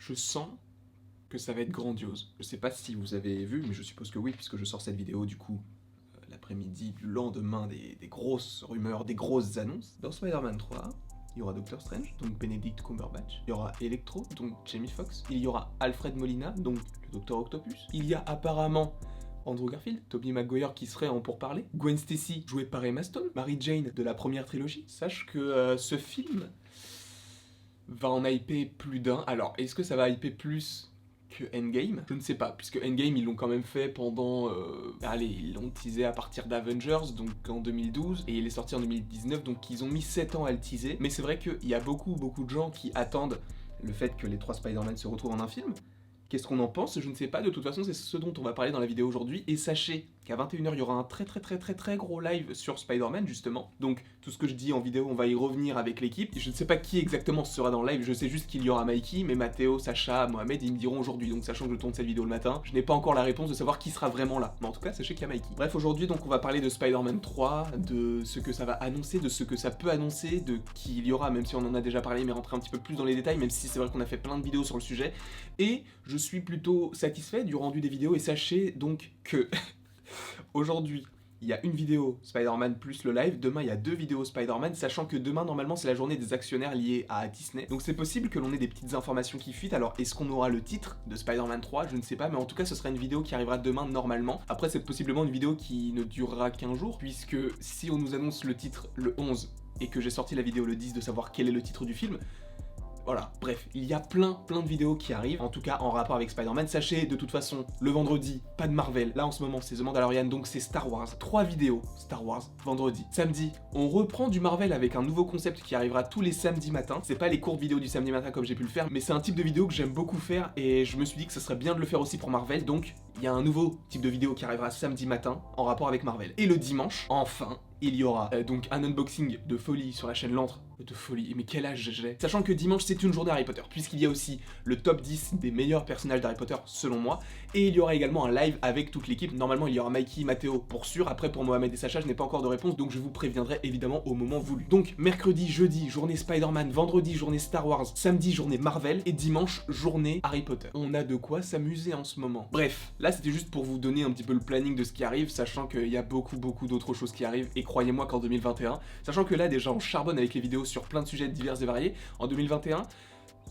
Je sens que ça va être grandiose. Je sais pas si vous avez vu, mais je suppose que oui, puisque je sors cette vidéo du coup l'après-midi du lendemain des grosses rumeurs, des grosses annonces. Dans Spider-Man 3, il y aura Doctor Strange, donc Benedict Cumberbatch. Il y aura Electro, donc Jamie Foxx. Il y aura Alfred Molina, donc le Docteur Octopus. Il y a apparemment Andrew Garfield, Tobey Maguire qui serait en pourparlers, Gwen Stacy jouée par Emma Stone, Mary Jane de la première trilogie. Sache que ce film va en hyper plus d'un. Alors, est-ce que ça va hyper plus que Endgame? Je ne sais pas, puisque Endgame, ils l'ont quand même fait pendant... Allez, ils l'ont teasé à partir d'Avengers, donc en 2012, et il est sorti en 2019, donc ils ont mis 7 ans à le teaser. Mais c'est vrai qu'il y a beaucoup de gens qui attendent le fait que les 3 Spider-Man se retrouvent en un film. Qu'est-ce qu'on en pense? Je ne sais pas, de toute façon c'est ce dont on va parler dans la vidéo aujourd'hui, et sachez qu'à 21h il y aura un très gros live sur Spider-Man justement, donc tout ce que je dis en vidéo on va y revenir avec l'équipe. Je ne sais pas qui exactement sera dans le live, je sais juste qu'il y aura Mikey, mais Mathéo, Sacha, Mohamed ils me diront aujourd'hui, donc sachant que je tourne cette vidéo le matin, je n'ai pas encore la réponse de savoir qui sera vraiment là, mais en tout cas sachez qu'il y a Mikey. Bref, aujourd'hui donc on va parler de Spider-Man 3, de ce que ça va annoncer, de ce que ça peut annoncer, de qui il y aura, même si on en a déjà parlé, mais rentrer un petit peu plus dans les détails, même si c'est vrai qu'on a fait plein de vidéos sur le sujet, et je suis plutôt satisfait du rendu des vidéos, et sachez donc que aujourd'hui il y a une vidéo Spider-Man plus le live, demain il y a 2 vidéos Spider-Man, sachant que demain normalement c'est la journée des actionnaires liés à Disney, donc c'est possible que l'on ait des petites informations qui fuitent. Alors est-ce qu'on aura le titre de Spider-Man 3? Je ne sais pas, mais en tout cas ce sera une vidéo qui arrivera demain normalement. Après c'est possiblement une vidéo qui ne durera qu'un jour, puisque si on nous annonce le titre le 11 et que j'ai sorti la vidéo le 10 de savoir quel est le titre du film, voilà, bref, il y a plein de vidéos qui arrivent, en tout cas en rapport avec Spider-Man. Sachez, de toute façon, le vendredi, pas de Marvel. Là, en ce moment, c'est The Mandalorian, donc c'est Star Wars. 3 vidéos Star Wars, vendredi. Samedi, on reprend du Marvel avec un nouveau concept qui arrivera tous les samedis matins. C'est pas les courtes vidéos du samedi matin comme j'ai pu le faire, mais c'est un type de vidéo que j'aime beaucoup faire, et je me suis dit que ce serait bien de le faire aussi pour Marvel, donc il y a un nouveau type de vidéo qui arrivera samedi matin en rapport avec Marvel. Et le dimanche, enfin, il y aura donc un unboxing de folie sur la chaîne L'Antre. De folie, mais quel âge j'ai? Sachant que dimanche c'est une journée Harry Potter, puisqu'il y a aussi le top 10 des meilleurs personnages d'Harry Potter selon moi, et il y aura également un live avec toute l'équipe. Normalement il y aura Mikey, Mathéo pour sûr, après pour Mohamed et Sacha je n'ai pas encore de réponse, donc je vous préviendrai évidemment au moment voulu. Donc mercredi, jeudi, journée Spider-Man, vendredi, journée Star Wars, samedi, journée Marvel, et dimanche, journée Harry Potter. On a de quoi s'amuser en ce moment. Bref, là c'était juste pour vous donner un petit peu le planning de ce qui arrive, sachant qu'il y a beaucoup d'autres choses qui arrivent, et croyez-moi qu'en 2021, sachant que là déjà on charbonne avec les vidéos sur plein de sujets divers et variés, en 2021,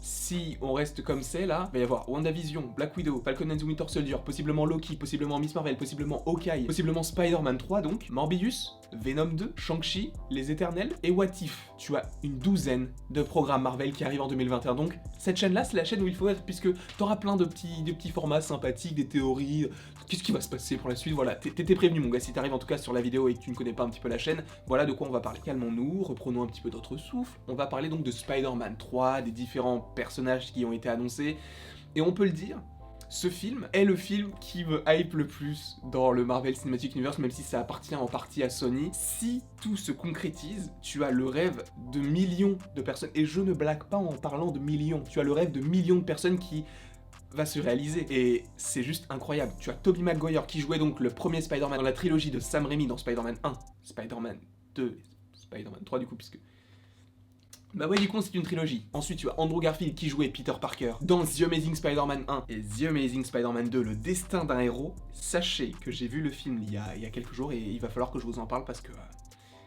si on reste comme c'est là, il va y avoir WandaVision, Black Widow, Falcon and the Winter Soldier, possiblement Loki, possiblement Miss Marvel, possiblement Hawkeye, possiblement Spider-Man 3 donc, Morbius, Venom 2, Shang-Chi, Les Éternels et What If. Tu as une douzaine de programmes Marvel qui arrivent en 2021, donc cette chaîne-là, c'est la chaîne où il faut être, puisque t'auras plein de petits formats sympathiques, des théories, qu'est-ce qui va se passer pour la suite, voilà, t'es prévenu mon gars, si t'arrives en tout cas sur la vidéo et que tu ne connais pas un petit peu la chaîne, voilà de quoi on va parler. Calmons-nous, reprenons un petit peu d'autre souffle, on va parler donc de Spider-Man 3, des différents personnages qui ont été annoncés, et on peut le dire, ce film est le film qui me hype le plus dans le Marvel Cinematic Universe, même si ça appartient en partie à Sony. Si tout se concrétise, tu as le rêve de millions de personnes, et je ne blague pas en parlant de millions, tu as le rêve de millions de personnes qui va se réaliser, et c'est juste incroyable. Tu as Tobey Maguire qui jouait donc le premier Spider-Man dans la trilogie de Sam Raimi dans Spider-Man 1, Spider-Man 2, Spider-Man 3 du coup, puisque... Bah ouais, du coup c'est une trilogie. Ensuite tu as Andrew Garfield qui jouait Peter Parker dans The Amazing Spider-Man 1 et The Amazing Spider-Man 2, le destin d'un héros. Sachez que j'ai vu le film il y a quelques jours et il va falloir que je vous en parle parce que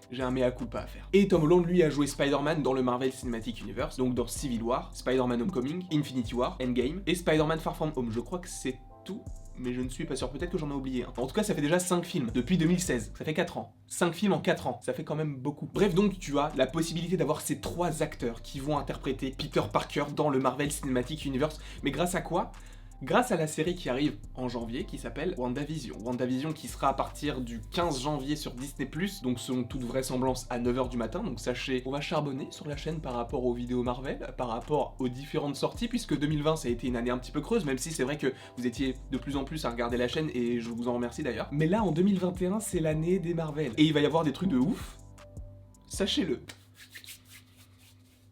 j'ai un mea culpa à faire. Et Tom Holland lui a joué Spider-Man dans le Marvel Cinematic Universe, donc dans Civil War, Spider-Man Homecoming, Infinity War, Endgame et Spider-Man Far From Home. Je crois que c'est tout, mais je ne suis pas sûr, peut-être que j'en ai oublié un. En tout cas, ça fait déjà 5 films, depuis 2016, ça fait 4 ans. 5 films en 4 ans, ça fait quand même beaucoup. Bref, donc tu as la possibilité d'avoir ces 3 acteurs qui vont interpréter Peter Parker dans le Marvel Cinematic Universe, mais grâce à quoi ? Grâce à la série qui arrive en janvier, qui s'appelle WandaVision. WandaVision qui sera à partir du 15 janvier sur Disney+, donc selon toute vraisemblance à 9h du matin, donc sachez, on va charbonner sur la chaîne par rapport aux vidéos Marvel, par rapport aux différentes sorties, puisque 2020 ça a été une année un petit peu creuse, même si c'est vrai que vous étiez de plus en plus à regarder la chaîne, et je vous en remercie d'ailleurs. Mais là, en 2021, c'est l'année des Marvel, et il va y avoir des trucs de ouf, sachez-le.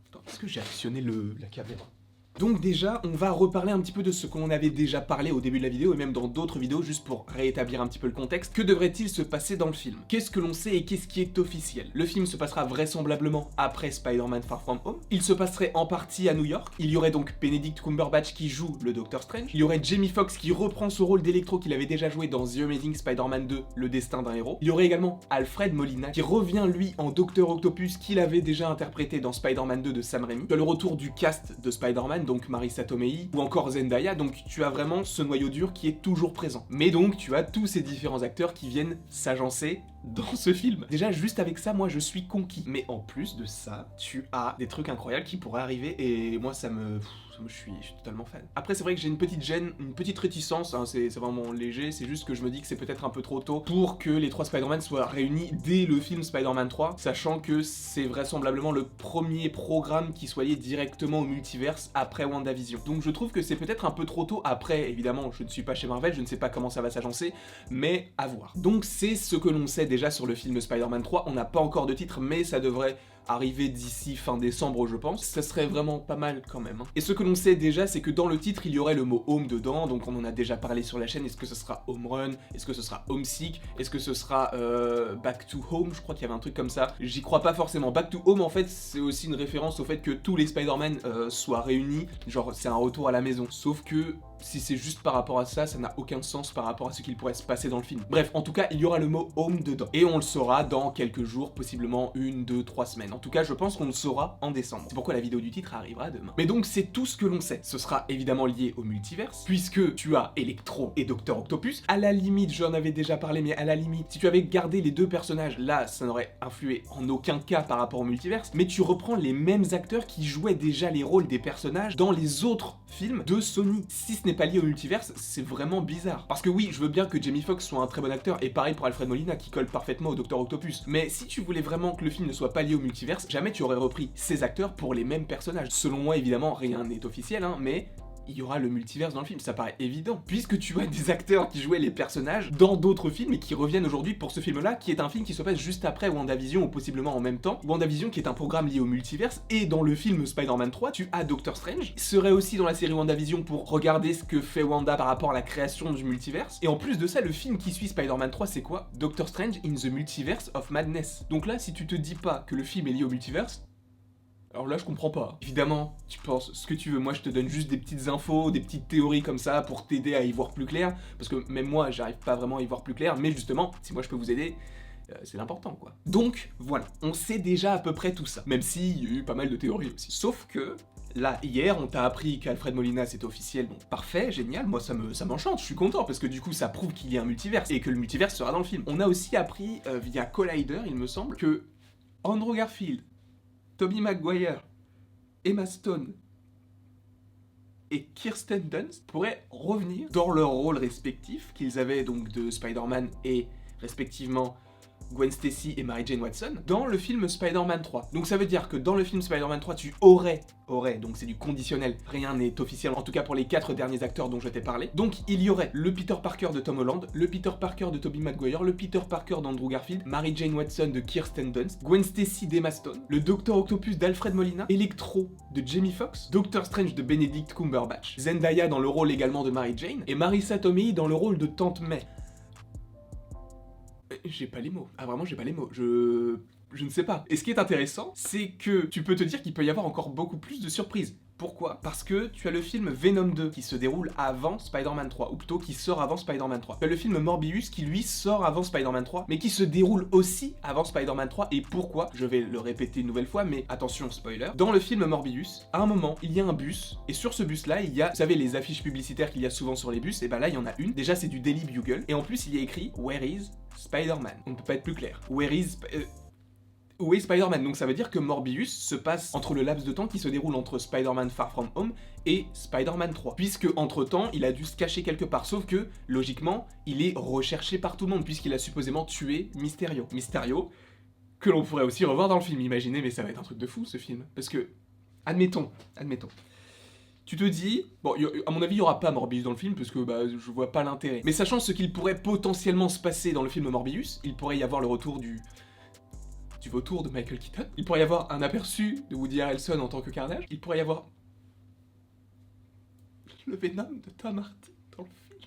Attends, est-ce que j'ai actionné la caméra ? Donc déjà, on va reparler un petit peu de ce qu'on avait déjà parlé au début de la vidéo et même dans d'autres vidéos, juste pour rétablir un petit peu le contexte. Que devrait-il se passer dans le film? Qu'est-ce que l'on sait et qu'est-ce qui est officiel? Le film se passera vraisemblablement après Spider-Man Far From Home. Il se passerait en partie à New York. Il y aurait donc Benedict Cumberbatch qui joue le Docteur Strange. Il y aurait Jamie Foxx qui reprend ce rôle d'Electro qu'il avait déjà joué dans The Amazing Spider-Man 2, Le Destin d'un héros. Il y aurait également Alfred Molina qui revient lui en Docteur Octopus qu'il avait déjà interprété dans Spider-Man 2 de Sam Raimi. Tu as le retour du cast de Spider-Man, donc Marissa Tomei ou encore Zendaya, donc tu as vraiment ce noyau dur qui est toujours présent. Mais donc tu as tous ces différents acteurs qui viennent s'agencer dans ce film. Déjà juste avec ça, moi je suis conquis. Mais en plus de ça, tu as des trucs incroyables qui pourraient arriver et moi je suis totalement fan. Après c'est vrai que j'ai une petite gêne, une petite réticence, hein, c'est vraiment léger, c'est juste que je me dis que c'est peut-être un peu trop tôt pour que les trois Spider-Man soient réunis dès le film Spider-Man 3, sachant que c'est vraisemblablement le premier programme qui soit lié directement au multiverse après WandaVision. Donc je trouve que c'est peut-être un peu trop tôt. Après évidemment je ne suis pas chez Marvel, je ne sais pas comment ça va s'agencer, mais à voir. Donc c'est ce que l'on sait déjà sur le film Spider-Man 3, on n'a pas encore de titre mais ça devrait arriver d'ici fin décembre je pense, ça serait vraiment pas mal quand même. Et ce que l'on sait déjà c'est que dans le titre il y aurait le mot home dedans, donc on en a déjà parlé sur la chaîne. Est-ce que ce sera home run, est-ce que ce sera homesick, est-ce que ce sera back to home, je crois qu'il y avait un truc comme ça, j'y crois pas forcément. Back to home en fait c'est aussi une référence au fait que tous les Spider-Man soient réunis, genre c'est un retour à la maison, sauf que si c'est juste par rapport à ça, ça n'a aucun sens par rapport à ce qu'il pourrait se passer dans le film. Bref, en tout cas, il y aura le mot home dedans. Et on le saura dans quelques jours, possiblement 1, 2, 3 semaines. En tout cas, je pense qu'on le saura en décembre. C'est pourquoi la vidéo du titre arrivera demain. Mais donc, c'est tout ce que l'on sait. Ce sera évidemment lié au multiverse, puisque tu as Electro et Docteur Octopus. À la limite, j'en avais déjà parlé, mais à la limite, si tu avais gardé les deux personnages, là, ça n'aurait influé en aucun cas par rapport au multiverse. Mais tu reprends les mêmes acteurs qui jouaient déjà les rôles des personnages dans les autres films de Sony. Si ce n'est pas lié au multiverse, c'est vraiment bizarre. Parce que oui, je veux bien que Jamie Foxx soit un très bon acteur, et pareil pour Alfred Molina qui colle parfaitement au Docteur Octopus. Mais si tu voulais vraiment que le film ne soit pas lié au multiverse, jamais tu aurais repris ces acteurs pour les mêmes personnages. Selon moi, évidemment, rien n'est officiel, hein, mais il y aura le multiverse dans le film, ça paraît évident. Puisque tu as des acteurs qui jouaient les personnages dans d'autres films et qui reviennent aujourd'hui pour ce film-là, qui est un film qui se passe juste après WandaVision ou possiblement en même temps. WandaVision qui est un programme lié au multiverse, et dans le film Spider-Man 3, tu as Doctor Strange, qui serait aussi dans la série WandaVision pour regarder ce que fait Wanda par rapport à la création du multiverse. Et en plus de ça, le film qui suit Spider-Man 3, c'est quoi? Doctor Strange in the Multiverse of Madness. Donc là, si tu te dis pas que le film est lié au multiverse, alors là, je comprends pas. Évidemment, tu penses ce que tu veux. Moi, je te donne juste des petites infos, des petites théories comme ça pour t'aider à y voir plus clair. Parce que même moi, j'arrive pas vraiment à y voir plus clair. Mais justement, si moi je peux vous aider, c'est l'important, quoi. Donc, voilà. On sait déjà à peu près tout ça. Même s'il y a eu pas mal de théories aussi. Sauf que là, hier, on t'a appris qu'Alfred Molina c'était officiel, donc parfait, génial, moi ça m'enchante, je suis content, parce que du coup ça prouve qu'il y a un multiverse, et que le multiverse sera dans le film. On a aussi appris, via Collider, il me semble, que Andrew Garfield, Tobey Maguire, Emma Stone et Kirsten Dunst pourraient revenir dans leurs rôles respectifs qu'ils avaient donc de Spider-Man et respectivement Gwen Stacy et Mary Jane Watson dans le film Spider-Man 3. Donc ça veut dire que dans le film Spider-Man 3, tu aurais, donc c'est du conditionnel, rien n'est officiel, en tout cas pour les 4 derniers acteurs dont je t'ai parlé. Donc il y aurait le Peter Parker de Tom Holland, le Peter Parker de Tobey Maguire, le Peter Parker d'Andrew Garfield, Mary Jane Watson de Kirsten Dunst, Gwen Stacy d'Emma Stone, le Docteur Octopus d'Alfred Molina, Electro de Jamie Foxx, Doctor Strange de Benedict Cumberbatch, Zendaya dans le rôle également de Mary Jane, et Marissa Tomei dans le rôle de Tante May. J'ai pas les mots. Ah vraiment, j'ai pas les mots. Je ne sais pas. Et ce qui est intéressant, c'est que tu peux te dire qu'il peut y avoir encore beaucoup plus de surprises. Pourquoi? Parce que tu as le film Venom 2 qui se déroule avant Spider-Man 3, ou plutôt qui sort avant Spider-Man 3. Tu as le film Morbius qui lui sort avant Spider-Man 3, mais qui se déroule aussi avant Spider-Man 3. Et pourquoi? Je vais le répéter une nouvelle fois, mais attention spoiler. Dans le film Morbius, à un moment, il y a un bus, et sur ce bus-là, il y a, vous savez, les affiches publicitaires qu'il y a souvent sur les bus, et ben là, il y en a une. Déjà, c'est du Daily Bugle, et en plus, il y a écrit Where is Spider-Man? On ne peut pas être plus clair. Where is... Où est Spider-Man? Donc ça veut dire que Morbius se passe entre le laps de temps qui se déroule entre Spider-Man Far From Home et Spider-Man 3. Puisque entre-temps, il a dû se cacher quelque part. Sauf que, logiquement, il est recherché par tout le monde puisqu'il a supposément tué Mysterio. Mysterio, que l'on pourrait aussi revoir dans le film, imaginez, mais ça va être un truc de fou ce film. Parce que, admettons. Tu te dis, bon, à mon avis, il n'y aura pas Morbius dans le film, parce que je vois pas l'intérêt. Mais sachant ce qu'il pourrait potentiellement se passer dans le film Morbius, il pourrait y avoir le retour du vautour de Michael Keaton. Il pourrait y avoir un aperçu de Woody Harrelson en tant que Carnage. Il pourrait y avoir... le Venom de Tom Hardy dans le film.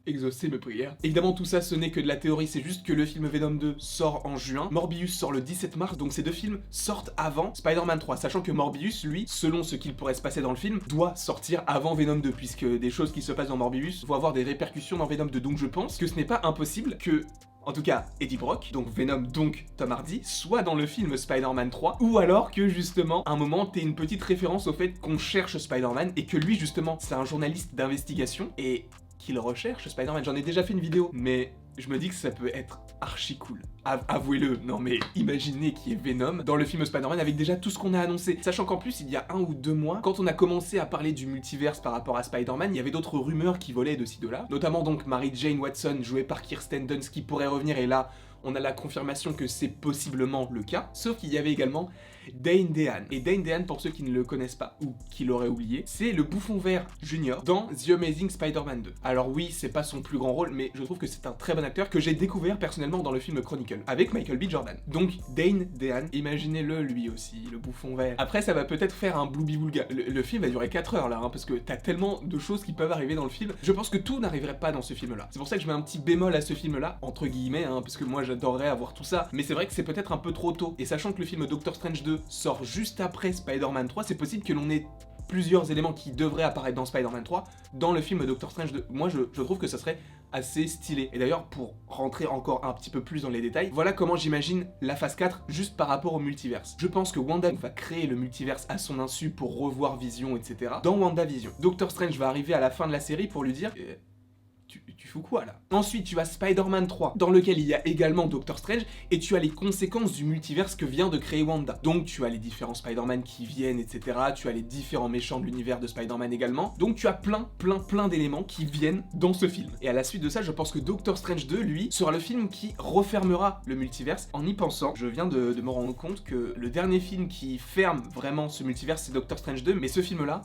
Exaucez mes prières. Évidemment, tout ça, ce n'est que de la théorie, c'est juste que le film Venom 2 sort en juin, Morbius sort le 17 mars, donc ces deux films sortent avant Spider-Man 3, sachant que Morbius, lui, selon ce qu'il pourrait se passer dans le film, doit sortir avant Venom 2, puisque des choses qui se passent dans Morbius vont avoir des répercussions dans Venom 2, donc je pense que ce n'est pas impossible que... En tout cas, Eddie Brock, donc Venom, donc Tom Hardy, soit dans le film Spider-Man 3, ou alors que justement, à un moment, t'aies une petite référence au fait qu'on cherche Spider-Man, et que lui, justement, c'est un journaliste d'investigation, et qu'il recherche Spider-Man. J'en ai déjà fait une vidéo, mais je me dis que ça peut être archi cool. Avouez-le, non mais imaginez qu'il y ait Venom dans le film Spider-Man avec déjà tout ce qu'on a annoncé. Sachant qu'en plus, il y a 1 ou 2 mois, quand on a commencé à parler du multiverse par rapport à Spider-Man, il y avait d'autres rumeurs qui volaient de ci de là. Notamment donc Mary Jane Watson, jouée par Kirsten Dunst, qui pourrait revenir, et là, on a la confirmation que c'est possiblement le cas. Sauf qu'il y avait également Dane DeHaan. Et Dane DeHaan, pour ceux qui ne le connaissent pas ou qui l'auraient oublié, c'est le bouffon vert junior dans The Amazing Spider-Man 2. Alors oui, c'est pas son plus grand rôle, mais je trouve que c'est un très bon acteur que j'ai découvert personnellement dans le film Chronicle, avec Michael B. Jordan. Donc Dane DeHaan, imaginez-le lui aussi, le bouffon vert. Après, ça va peut-être faire un Blooby-Boulga. Le film va durer 4 heures là, hein, parce que t'as tellement de choses qui peuvent arriver dans le film. Je pense que tout n'arriverait pas dans ce film-là. C'est pour ça que je mets un petit bémol à ce film-là, entre guillemets, hein, parce que moi j'adorerais avoir tout ça, mais c'est vrai que c'est peut-être un peu trop tôt. Et sachant que le film Doctor Strange 2 sort juste après Spider-Man 3, c'est possible que l'on ait plusieurs éléments qui devraient apparaître dans Spider-Man 3 dans le film Doctor Strange 2. Moi, je trouve que ça serait assez stylé. Et d'ailleurs, pour rentrer encore un petit peu plus dans les détails, voilà comment j'imagine la phase 4 juste par rapport au multiverse. Je pense que Wanda va créer le multiverse à son insu pour revoir Vision, etc. dans WandaVision. Doctor Strange va arriver à la fin de la série pour lui dire... Tu fous quoi là? Ensuite tu as Spider-Man 3 dans lequel il y a également Doctor Strange et tu as les conséquences du multiverse que vient de créer Wanda. Donc tu as les différents Spider-Man qui viennent, etc. Tu as les différents méchants de l'univers de Spider-Man également. Donc tu as plein d'éléments qui viennent dans ce film. Et à la suite de ça, je pense que Doctor Strange 2, lui, sera le film qui refermera le multiverse. En y pensant, je viens de me rendre compte que le dernier film qui ferme vraiment ce multiverse, c'est Doctor Strange 2, mais ce film-là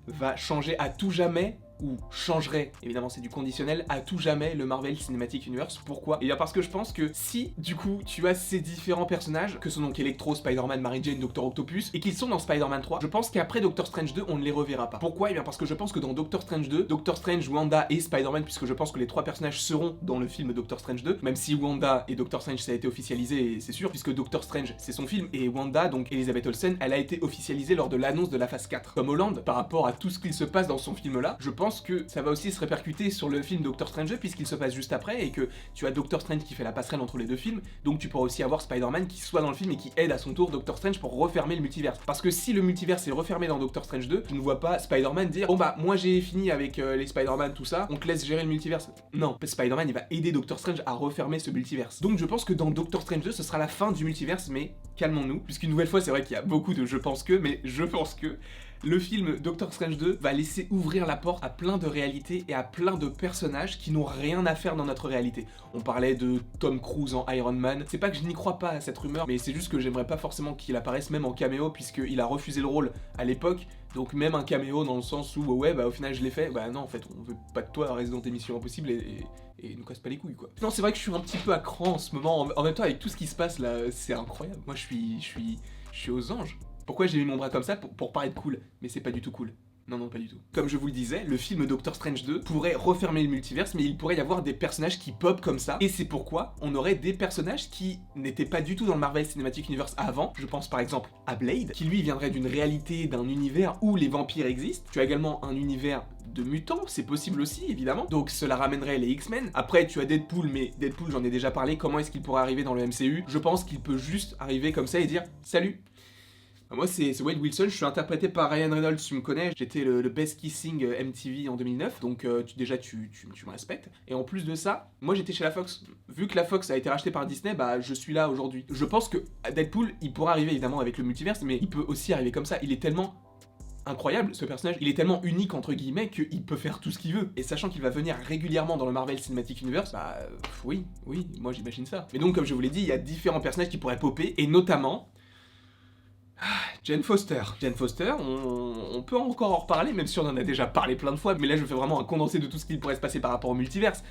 va changer à tout jamais, ou changerait, évidemment c'est du conditionnel, à tout jamais le Marvel Cinematic Universe. Pourquoi? Et bien parce que je pense que si, du coup, tu as ces différents personnages, que sont donc Electro, Spider-Man, Mary Jane, Doctor Octopus, et qu'ils sont dans Spider-Man 3, je pense qu'après Doctor Strange 2, on ne les reverra pas. Pourquoi? Et bien parce que je pense que dans Doctor Strange 2, Doctor Strange, Wanda et Spider-Man, puisque je pense que les 3 personnages seront dans le film Doctor Strange 2, même si Wanda et Doctor Strange ça a été officialisé, c'est sûr, puisque Doctor Strange c'est son film, et Wanda, donc Elizabeth Olsen, elle a été officialisée lors de l'annonce de la phase 4. Tom Holland, par rapport à tout ce qu'il se passe dans son film là, je pense que ça va aussi se répercuter sur le film Doctor Strange 2 puisqu'il se passe juste après et que tu as Doctor Strange qui fait la passerelle entre les deux films, donc tu pourras aussi avoir Spider-Man qui soit dans le film et qui aide à son tour Doctor Strange pour refermer le multiverse. Parce que si le multiverse est refermé dans Doctor Strange 2, je ne vois pas Spider-Man dire bon bah moi j'ai fini avec les Spider-Man tout ça, on te laisse gérer le multiverse. Non, Spider-Man il va aider Doctor Strange à refermer ce multiverse. Donc je pense que dans Doctor Strange 2 ce sera la fin du multiverse, mais calmons-nous, puisqu'une nouvelle fois c'est vrai qu'il y a beaucoup de je pense que, mais je pense que le film Doctor Strange 2 va laisser ouvrir la porte à plein de réalités et à plein de personnages qui n'ont rien à faire dans notre réalité. On parlait de Tom Cruise en Iron Man. C'est pas que je n'y crois pas à cette rumeur, mais c'est juste que j'aimerais pas forcément qu'il apparaisse même en caméo puisqu'il a refusé le rôle à l'époque. Donc même un caméo dans le sens où ouais bah au final je l'ai fait, bah non en fait on veut pas de toi reste dans tes missions impossibles et nous casse pas les couilles quoi. Non c'est vrai que je suis un petit peu à cran en ce moment, en même temps avec tout ce qui se passe là c'est incroyable. Moi je suis aux anges. Pourquoi j'ai mis mon bras comme ça? Pour paraître cool, mais c'est pas du tout cool. Non, pas du tout. Comme je vous le disais, le film Doctor Strange 2 pourrait refermer le multiverse, mais il pourrait y avoir des personnages qui pop comme ça, et c'est pourquoi on aurait des personnages qui n'étaient pas du tout dans le Marvel Cinematic Universe avant. Je pense par exemple à Blade, qui lui viendrait d'une réalité, d'un univers où les vampires existent. Tu as également un univers de mutants, c'est possible aussi, évidemment. Donc cela ramènerait les X-Men. Après, tu as Deadpool, mais Deadpool, j'en ai déjà parlé, comment est-ce qu'il pourrait arriver dans le MCU? Je pense qu'il peut juste arriver comme ça et dire « Salut !» Moi c'est Wade Wilson, je suis interprété par Ryan Reynolds, tu me connais, j'étais le Best Kissing MTV en 2009, donc déjà tu me respectes. Et en plus de ça, moi j'étais chez la Fox. Vu que la Fox a été rachetée par Disney, bah je suis là aujourd'hui. Je pense que Deadpool, il pourra arriver évidemment avec le multiverse, mais il peut aussi arriver comme ça, il est tellement incroyable ce personnage, il est tellement unique entre guillemets qu'il peut faire tout ce qu'il veut. Et sachant qu'il va venir régulièrement dans le Marvel Cinematic Universe, bah oui, moi j'imagine ça. Mais donc comme je vous l'ai dit, il y a différents personnages qui pourraient popper, et notamment... Jane Foster. Jane Foster, on peut encore en reparler, même si on en a déjà parlé plein de fois, mais là je fais vraiment un condensé de tout ce qui pourrait se passer par rapport au multiverse.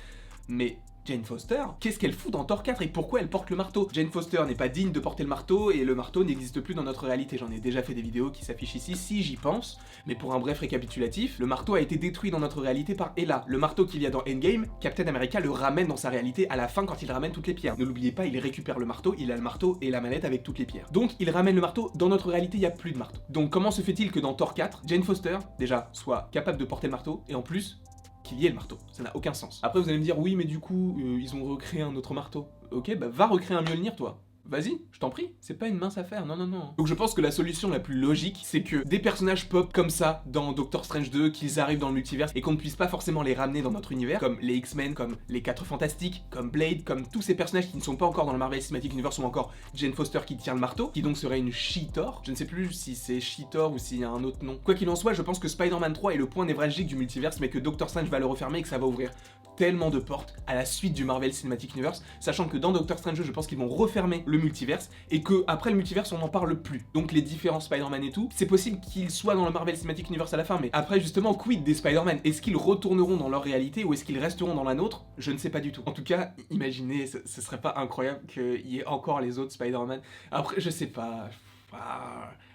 Mais Jane Foster, qu'est-ce qu'elle fout dans Thor 4 et pourquoi elle porte le marteau? Jane Foster n'est pas digne de porter le marteau et le marteau n'existe plus dans notre réalité. J'en ai déjà fait des vidéos qui s'affichent ici si j'y pense, mais pour un bref récapitulatif, le marteau a été détruit dans notre réalité par Hela. Le marteau qu'il y a dans Endgame, Captain America le ramène dans sa réalité à la fin quand il ramène toutes les pierres. Ne l'oubliez pas, il récupère le marteau, il a le marteau et la mallette avec toutes les pierres. Donc il ramène le marteau, dans notre réalité il n'y a plus de marteau. Donc comment se fait-il que dans Thor 4, Jane Foster, déjà, soit capable de porter le marteau et en plus qu'il y ait le marteau? Ça n'a aucun sens. Après vous allez me dire, oui mais du coup, ils ont recréé un autre marteau. Ok, bah va recréer un Mjolnir toi. Vas-y, je t'en prie, c'est pas une mince affaire, non. Donc je pense que la solution la plus logique, c'est que des personnages pop comme ça dans Doctor Strange 2, qu'ils arrivent dans le multiverse et qu'on ne puisse pas forcément les ramener dans notre univers, comme les X-Men, comme les 4 Fantastiques, comme Blade, comme tous ces personnages qui ne sont pas encore dans le Marvel Cinematic Universe ou encore Jane Foster qui tient le marteau, qui donc serait une She-Thor. Je ne sais plus si c'est She-Thor ou s'il y a un autre nom. Quoi qu'il en soit, je pense que Spider-Man 3 est le point névralgique du multiverse, mais que Doctor Strange va le refermer et que ça va ouvrir tellement de portes à la suite du Marvel Cinematic Universe, sachant que dans Doctor Strange 2, je pense qu'ils vont refermer le multiverse et que après le multiverse, on n'en parle plus. Donc les différents Spider-Man et tout, c'est possible qu'ils soient dans le Marvel Cinematic Universe à la fin, mais après justement, quid des Spider-Man? Est-ce qu'ils retourneront dans leur réalité ou est-ce qu'ils resteront dans la nôtre? Je ne sais pas du tout. En tout cas, imaginez, ce serait pas incroyable qu'il y ait encore les autres Spider-Man. Après, je sais pas.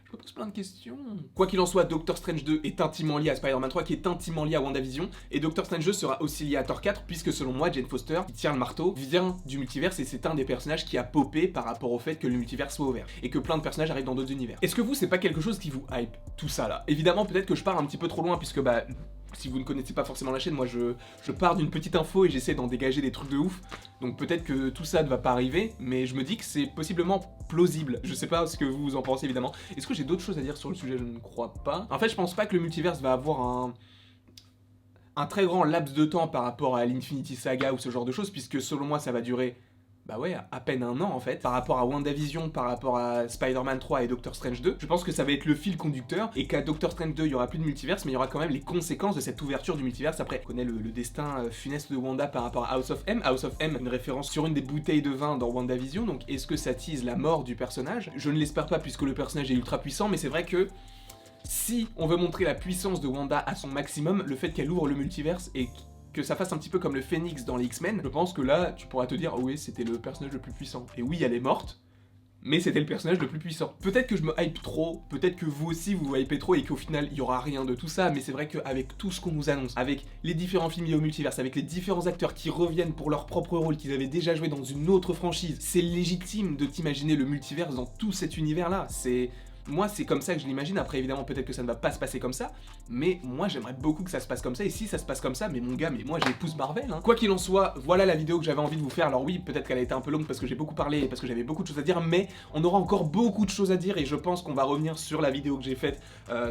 Je me pose plein de questions. Quoi qu'il en soit, Doctor Strange 2 est intimement lié à Spider-Man 3, qui est intimement lié à WandaVision, et Doctor Strange 2 sera aussi lié à Thor 4, puisque selon moi, Jane Foster, qui tient le marteau, vient du multiverse, et c'est un des personnages qui a popé par rapport au fait que le multiverse soit ouvert, et que plein de personnages arrivent dans d'autres univers. Est-ce que vous, c'est pas quelque chose qui vous hype, tout ça là? Évidemment, peut-être que je pars un petit peu trop loin, puisque bah... si vous ne connaissez pas forcément la chaîne, moi je pars d'une petite info et j'essaie d'en dégager des trucs de ouf. Donc peut-être que tout ça ne va pas arriver, mais je me dis que c'est possiblement plausible. Je sais pas ce que vous en pensez évidemment. Est-ce que j'ai d'autres choses à dire sur le sujet? Je ne crois pas. En fait, je pense pas que le multiverse va avoir un très grand laps de temps par rapport à l'Infinity Saga ou ce genre de choses, puisque selon moi ça va durer... bah ouais, à peine un an en fait, par rapport à WandaVision, par rapport à Spider-Man 3 et Doctor Strange 2. Je pense que ça va être le fil conducteur, et qu'à Doctor Strange 2, il y aura plus de multiverse, mais il y aura quand même les conséquences de cette ouverture du multiverse. Après, on connaît le destin funeste de Wanda par rapport à House of M. House of M, une référence sur une des bouteilles de vin dans WandaVision, donc est-ce que ça tease la mort du personnage? Je ne l'espère pas puisque le personnage est ultra puissant, mais c'est vrai que si on veut montrer la puissance de Wanda à son maximum, le fait qu'elle ouvre le multiverse et que ça fasse un petit peu comme le Phénix dans les X-Men, je pense que là, tu pourras te dire, oh oui, c'était le personnage le plus puissant. Et oui, elle est morte, mais c'était le personnage le plus puissant. Peut-être que je me hype trop, peut-être que vous aussi vous vous hypez trop et qu'au final, il y aura rien de tout ça, mais c'est vrai qu'avec tout ce qu'on nous annonce, avec les différents films liés au multiverse, avec les différents acteurs qui reviennent pour leur propre rôle qu'ils avaient déjà joué dans une autre franchise, c'est légitime de t'imaginer le multiverse dans tout cet univers-là. Moi, c'est comme ça que je l'imagine. Après, évidemment, peut-être que ça ne va pas se passer comme ça, mais moi, j'aimerais beaucoup que ça se passe comme ça. Et si ça se passe comme ça, mais mon gars, mais moi, j'épouse Marvel, hein. Quoi qu'il en soit, voilà la vidéo que j'avais envie de vous faire. Alors oui, peut-être qu'elle a été un peu longue parce que j'ai beaucoup parlé et parce que j'avais beaucoup de choses à dire, mais on aura encore beaucoup de choses à dire et je pense qu'on va revenir sur la vidéo que j'ai faite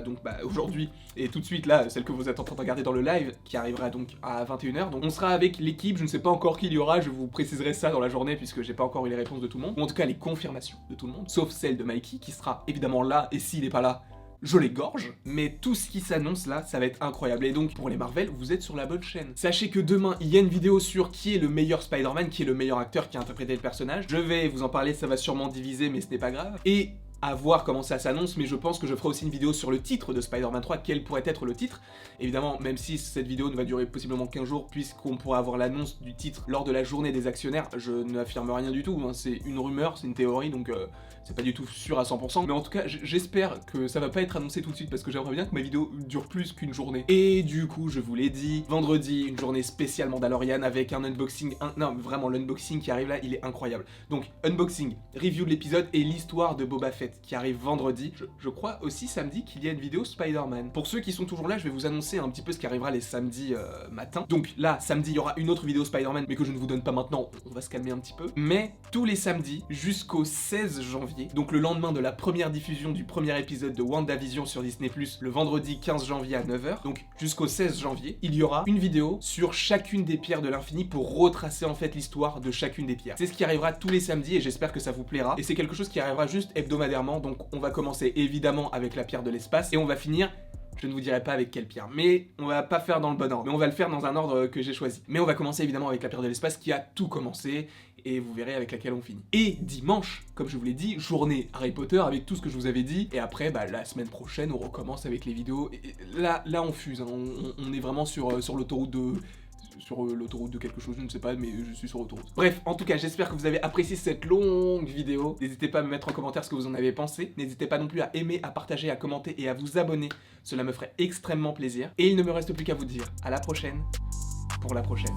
donc aujourd'hui et tout de suite là, celle que vous êtes en train de regarder dans le live, qui arrivera donc à 21h. Donc on sera avec l'équipe, je ne sais pas encore qui il y aura, je vous préciserai ça dans la journée puisque j'ai pas encore eu les réponses de tout le monde, ou en tout cas les confirmations de tout le monde, sauf celle de Mikey qui sera évidemment là, et s'il est pas là, je l'égorge, mais tout ce qui s'annonce là, ça va être incroyable. Et donc, pour les Marvel, vous êtes sur la bonne chaîne. Sachez que demain, il y a une vidéo sur qui est le meilleur Spider-Man, qui est le meilleur acteur qui a interprété le personnage. Je vais vous en parler, ça va sûrement diviser, mais ce n'est pas grave. Et à voir comment ça s'annonce, mais je pense que je ferai aussi une vidéo sur le titre de Spider-Man 3, quel pourrait être le titre. Évidemment, même si cette vidéo ne va durer possiblement qu'15 jours, puisqu'on pourra avoir l'annonce du titre lors de la journée des actionnaires, je n'affirme rien du tout, hein. C'est une rumeur, c'est une théorie, donc c'est pas du tout sûr à 100%, mais en tout cas, j'espère que ça va pas être annoncé tout de suite, parce que j'aimerais bien que ma vidéo dure plus qu'une journée. Et du coup, je vous l'ai dit, vendredi, une journée spéciale Mandalorian avec un unboxing, non, vraiment, l'unboxing qui arrive là, il est incroyable. Donc, unboxing, review de l'épisode et l'histoire de Boba Fett qui arrive vendredi. Je crois aussi samedi qu'il y a une vidéo Spider-Man. Pour ceux qui sont toujours là, je vais vous annoncer un petit peu ce qui arrivera les samedis matin. Donc là, samedi, il y aura une autre vidéo Spider-Man, mais que je ne vous donne pas maintenant, on va se calmer un petit peu. Mais tous les samedis, jusqu'au 16 janvier, donc le lendemain de la première diffusion du premier épisode de WandaVision sur Disney+, le vendredi 15 janvier à 9h, donc jusqu'au 16 janvier, il y aura une vidéo sur chacune des pierres de l'infini pour retracer en fait l'histoire de chacune des pierres. C'est ce qui arrivera tous les samedis et j'espère que ça vous plaira. Et c'est quelque chose qui arrivera juste hebdomadairement, donc on va commencer évidemment avec la pierre de l'espace et on va finir, je ne vous dirai pas avec quelle pierre, mais on va pas faire dans le bon ordre, mais on va le faire dans un ordre que j'ai choisi. Mais on va commencer évidemment avec la pierre de l'espace qui a tout commencé, et vous verrez avec laquelle on finit. Et dimanche, comme je vous l'ai dit, journée Harry Potter avec tout ce que je vous avais dit, et après, bah, la semaine prochaine, on recommence avec les vidéos, et là on fuse, hein. On est vraiment sur l'autoroute de... sur l'autoroute de quelque chose, je ne sais pas, mais je suis sur l'autoroute. Bref, en tout cas, j'espère que vous avez apprécié cette longue vidéo. N'hésitez pas à me mettre en commentaire ce que vous en avez pensé. N'hésitez pas non plus à aimer, à partager, à commenter et à vous abonner. Cela me ferait extrêmement plaisir. Et il ne me reste plus qu'à vous dire à la prochaine pour la prochaine.